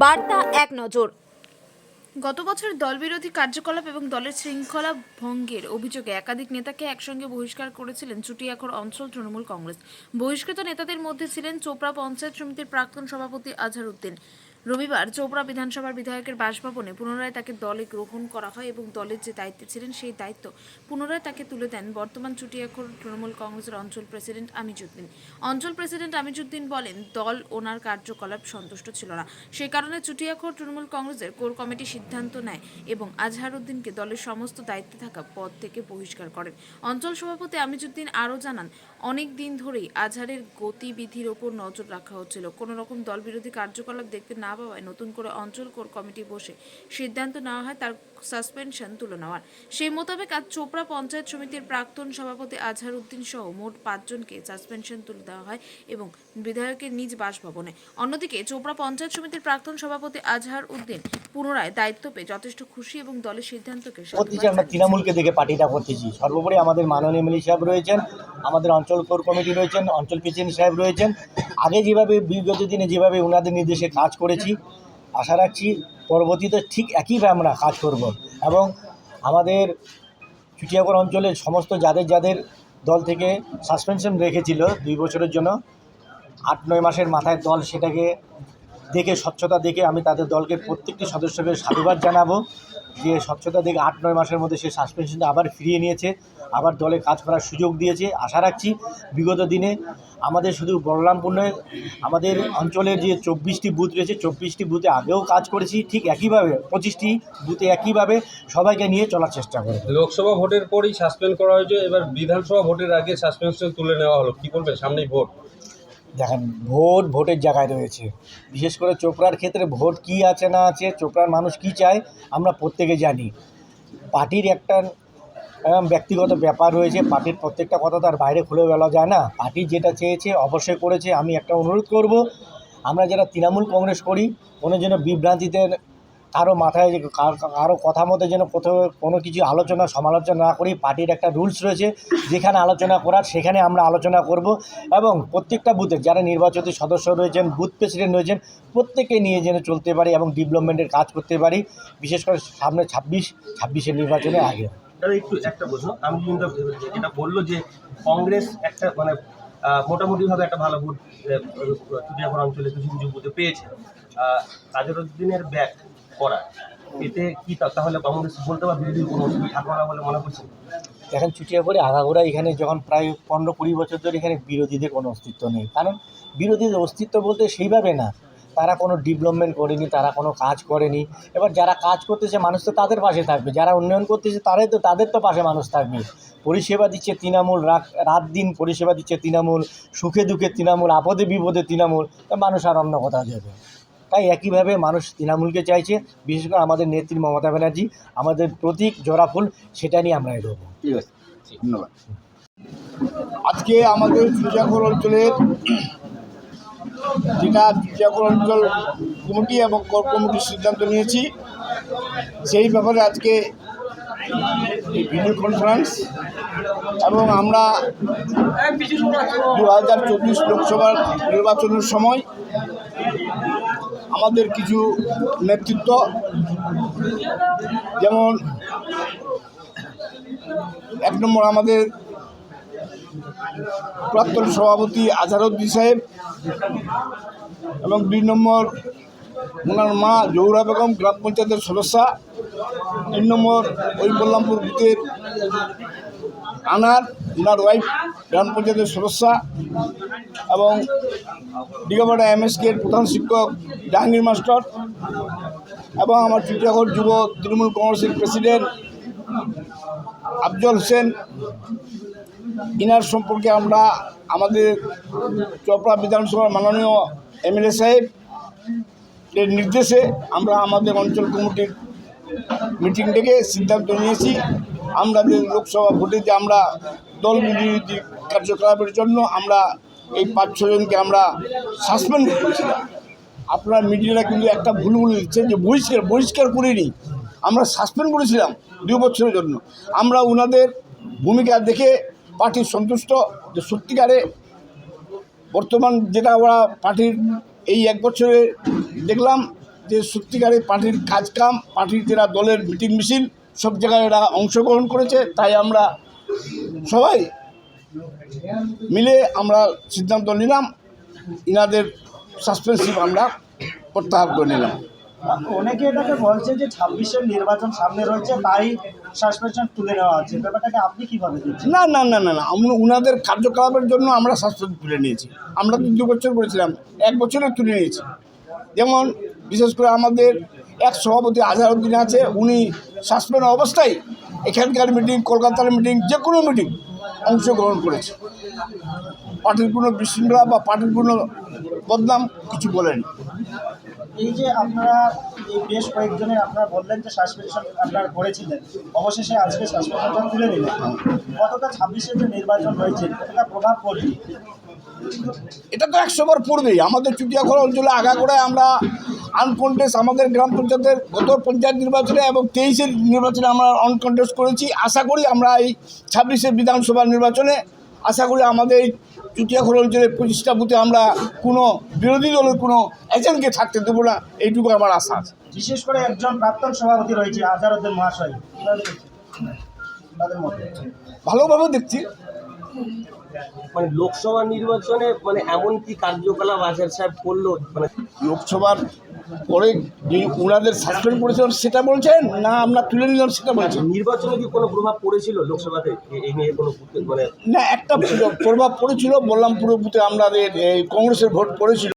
বার্তা এক নজর। গত বছর দলবিরোধী কার্যকলাপ এবং দলের শৃঙ্খলা ভঙ্গের অভিযোগে একাধিক নেতাকে একসঙ্গে বহিষ্কার করেছিলেন চুটিয়াখর অঞ্চল তৃণমূল কংগ্রেস। বহিষ্কৃত নেতাদের মধ্যে ছিলেন চোপড়া পঞ্চায়েত সমিতির প্রাক্তন সভাপতি আজহার উদ্দিন। রবিবার চোপড়া বিধানসভার বিধায়কের বাসভবনে পুনরায় তাকে দলে গ্রহণ করা হয় এবং দলের যে দায়িত্বে ছিলেন সেই দায়িত্ব পুনরায় তাকে তুলে দেন বর্তমান চুটিয়াখর তৃণমূল কংগ্রেসের অঞ্চল প্রেসিডেন্ট আমিজউদ্দিন। অঞ্চল প্রেসিডেন্ট আমিজউদ্দিন বলেন, দল ওনার কার্যকলাপ সন্তুষ্ট ছিল না, সেই কারণে চুটিয়াখর তৃণমূল কংগ্রেসের কোর কমিটি সিদ্ধান্ত নেয় এবং আজহার উদ্দিনকে দলের সমস্ত দায়িত্বে থাকা পদ থেকে বহিষ্কার করেন। অঞ্চল সভাপতি আমিজউদ্দিন আরও জানান, অনেক দিন ধরেই আজহারের গতিবিধির ওপর নজর রাখা হচ্ছিল। কোনো রকম দলবিরোধী কার্যকলাপ দেখতে না পাওয়ায় নতুন করে অঞ্চল কোর কমিটি বসে সিদ্ধান্ত নেওয়া হয় তার সাসপেনশন তুলে নেওয়ার। সেই মোতাবেক আজ চোপড়া পঞ্চায়েত সমিতির প্রাক্তন সভাপতি আজহার উদ্দিন সহ মোট 5 জনকে সাসপেনশন তুলে দেওয়া হয় এবং বিধায়কের নিজ বাসভবনে। অন্যদিকে চোপড়া পঞ্চায়েত সমিতির প্রাক্তন সভাপতি আজহার উদ্দিন পুনরায় দায়িত্ব পেয়ে যথেষ্ট খুশি এবং দলের সিদ্ধান্তকে আমরা তৃণমূলকে দেখে পার্টিটা করতেছি। সর্বোপরি আমাদের মাননীয় এমএলএ সাহেব রয়েছেন, আমাদের অঞ্চল কোর কমিটি রয়েছেন, অঞ্চল প্রেসিডেন্ট সাহেব রয়েছেন। আগে যেভাবে বিগত দিনে যেভাবে ওনাদের নির্দেশে কাজ করেছি, আশা রাখছি পরবর্তীতে ঠিক একইভাবে আমরা কাজ করব এবং আমাদের চুটিয়াখর অঞ্চলের সমস্ত যাদের দল থেকে সাসপেনশন রেখেছিল 2 বছরের জন্য, 8-9 মাসের মাথায় দল সেটাকে দেখে স্বচ্ছতা দেখে আমি তাদের দলকে প্রত্যেকটি সদস্যকে সাধুবাদ জানাবো যে স্বচ্ছতা দেখে 8-9 মাসের মধ্যে সে সাসপেনশনটা আবার ফিরিয়ে নিয়েছে, আবার দলে কাজ করার সুযোগ দিয়েছে। আশা রাখছি বিগত দিনে আমাদের শুধু বলরামপুর নয়, আমাদের অঞ্চলের যে 24টি বুথ রয়েছে 24টি বুথে আগেও কাজ করেছি, ঠিক একইভাবে 25টি বুথে একইভাবে সবাইকে নিয়ে চলার চেষ্টা করে। লোকসভা ভোটের পরই সাসপেন্ড করা হয়েছে, এবার বিধানসভা ভোটের আগে সাসপেনশন তুলে নেওয়া হলো, কী করবে? সামনেই ভোট। দেখেন, ভোটের জায়গায় রয়েছে। বিশেষ করে চোপড়ার ক্ষেত্রে ভোট কি আছে না আছে, চোপড়ার মানুষ কি চায় আমরা প্রত্যেকে জানি। পার্টির একটা ব্যক্তিগত ব্যাপার রয়েছে, পার্টির প্রত্যেকটা কথা তার বাইরে খুলে বলা যায় না। পার্টি যেটা চেয়েছে অবশ্যই করেছে। আমি একটা অনুরোধ করব, আমরা যারা তৃণমূল কংগ্রেস করি কোনো যেন বিভ্রান্তিতে কারো মাথায় কারো কথা মতো যেন কোনো কিছু আলোচনা সমালোচনা না করি। পার্টির একটা রুলস রয়েছে, যেখানে আলোচনা করার সেখানে আমরা আলোচনা করব এবং প্রত্যেকটা বুথের যারা নির্বাচিত সদস্য রয়েছেন, বুথ প্রেসিডেন্ট রয়েছেন, প্রত্যেককে নিয়ে যেন চলতে পারি এবং ডেভেলপমেন্টের কাজ করতে পারি, বিশেষ করে সামনে 26-এর নির্বাচনে আগে। একটু একটা প্রশ্ন, আমি কিন্তু যেটা বললো যে কংগ্রেস একটা মোটামুটিভাবে একটা ভালো ভোট চুটিয়াখর অঞ্চলে কিছু কিছু বুথে পেয়েছে, আজহারউদ্দিনের ব্যাক করা, এতে কি তাহলে কংগ্রেস বলতে বা বিরোধী কোনো অসুবিধা থাকবে না বলে মনে করছেন? দেখেন, চুটিয়াখরে আগাগোড়া এখানে যখন প্রায় 15-20 বছর ধরে এখানে বিরোধীদের কোনো অস্তিত্ব নেই। কারণ বিরোধীদের অস্তিত্ব বলতে সেইভাবে না, তারা কোনো ডেভেলপমেন্ট করেনি, তারা কোনো কাজ করেনি। এবার যারা কাজ করতেছে মানুষ তো তাদের পাশে থাকবে, যারা উন্নয়ন করতেছে তাদের তো পাশে মানুষ থাকবে। পরিষেবা দিচ্ছে তৃণমূল, রাত দিন পরিষেবা দিচ্ছে তৃণমূল, সুখে দুঃখে তৃণমূল, আপদে বিপদে তৃণমূল, মানুষ আর অন্য কোথাও যাবে। তাই একইভাবে মানুষ তৃণমূলকে চাইছে, বিশেষ করে আমাদের নেত্রী মমতা ব্যানার্জি আমাদের প্রতীক জোড়াফুল, সেটা নিয়ে আমরা এগোবো। ঠিক আছে, ধন্যবাদ। আজকে আমাদের চুটিয়াখর অঞ্চলের যেটা চুটিয়াখর অঞ্চল কমিটি এবং কোর কমিটির সিদ্ধান্ত নিয়েছি, সেই ব্যাপারে আজকে এই ভিডিও কনফারেন্স এবং আমরা 2024 লোকসভার নির্বাচনের সময় আমাদের কিছু নেতৃত্ব, যেমন 1 নম্বর আমাদের প্রাক্তন সভাপতি আজহার উদ্দিন সাহেব এবং 2 নম্বর ওনার মা জহুরা বেগম গ্রাম পঞ্চায়েতের সদস্যা, 3 নম্বর ওই বলরামপুর বুথের আনার ওনার ওয়াইফ গ্রাম পঞ্চায়েতের সদস্যা এবং ডিগাপাড়া MSK-এর প্রধান শিক্ষক জাহাঙ্গীর মাস্টার এবং আমার চুটিয়াখর যুব তৃণমূল কংগ্রেসের প্রেসিডেন্ট আফজল হোসেন। ইনার সম্পর্কে আমরা আমাদের চোপড়া বিধানসভার মাননীয় এমএলএ সাহেবের নির্দেশে আমরা আমাদের অঞ্চল কমিটির মিটিং ডেকে সিদ্ধান্ত নিয়েছি, আমরা যে লোকসভা ভোটে যে আমরা দল বিরোধী কার্যকলাপের জন্য আমরা এই 5-6 জনকে আমরা সাসপেন্ড করেছিলাম। আপনার মিডিয়ারা কিন্তু একটা ভুল বলে দিচ্ছে যে বহিষ্কার করিনি, আমরা সাসপেন্ড করেছিলাম 2 বছরের জন্য। আমরা ওনাদের ভূমিকা দেখে পার্টি সন্তুষ্ট যে সত্যিকারে বর্তমান যেটা ওরা পার্টির এই 1 বছরে দেখলাম যে সত্যিকারের পার্টির কাজকাম, পার্টির যারা দলের মিটিং মিছিল সব জায়গায় এরা অংশগ্রহণ করেছে। তাই আমরা সবাই মিলে আমরা সিদ্ধান্ত নিলাম ইনাদের সাসপেন্সিভ আমরা প্রত্যাহার করে নিলাম। অনেকে এটাকে বলছে যে 26-এর নির্বাচন সামনে রয়েছে, তাই সাসপেনশন তুলে নেওয়া হচ্ছে। ব্যাপারটাকে আপনি কিভাবে দেখছেন? না না না না না আমরা ওনাদের কার্যকলাপের জন্য আমরা সাসপেন্ড তুলে নিয়েছি। আমরা তো 2 বছর করেছিলাম, 1 বছরে তুলে নিয়েছি। যেমন বিশেষ করে আমাদের এক সভাপতি আজহারউদ্দিন আছে, উনি সাসপেন্ড অবস্থায় এখানকার মিটিং, কলকাতার মিটিং, যে কোনো মিটিং অংশগ্রহণ করেছে। পার্টির কোনো বিশৃঙ্খলা বা পার্টির কোনো বদনাম কিছু বলেনি। এই যে আপনারা এই বেশ কয়েকজনের আপনারা বললেন যে সাসপেনশন আপনারা করেছিলেন, অবশেষে আজকে সাসপেনশনটা তুলে নিলেন, কতটা 26-এর যে নির্বাচন হয়েছে কতটা প্রভাব পড়বে? এটা তো 100 বার পড়বেই। আমাদের চুটিয়াখড় অঞ্চলে আগাগোড়ায় আমরা আনকন্টেস্ট আমাদের গ্রাম পঞ্চায়েতের গত পঞ্চায়েত নির্বাচনে এবং 23-এর নির্বাচনে আমরা অনকন্টেস্ট করেছি। আশা করি আমরা এই 26-এর বিধানসভা নির্বাচনে আশা করি আমাদের এই চুটিয়াখড় অঞ্চলের 25টা বুথে আমরা কোনো বিরোধী দলের কোনো এজেন্টকে থাকতে দেবো না, এইটুকু আমার আশা আছে। বিশেষ করে একজন প্রাক্তন সভাপতি রয়েছে আজহারউদ্দিন মহাশয়, কীভাবে দেখছেন তাদের মধ্যে? ভালোভাবে দেখছি। মানে লোকসভা নির্বাচনে মানে এমন কি কার্যকলাপ আজহার সাহেব করলো, মানে লোকসভার পরে যে ওনাদের সাসপেন্ড করেছিলেন সেটা বলছেন না আমরা তুলে নিলাম সেটা বলছেন? নির্বাচনে কি কোনো প্রভাব পড়েছিল লোকসভাতে এই নিয়ে কোনো মানে না, একটা প্রভাব পড়েছিল, বললাম পুরো বুথে আমাদের এই কংগ্রেসের ভোট পড়েছিল।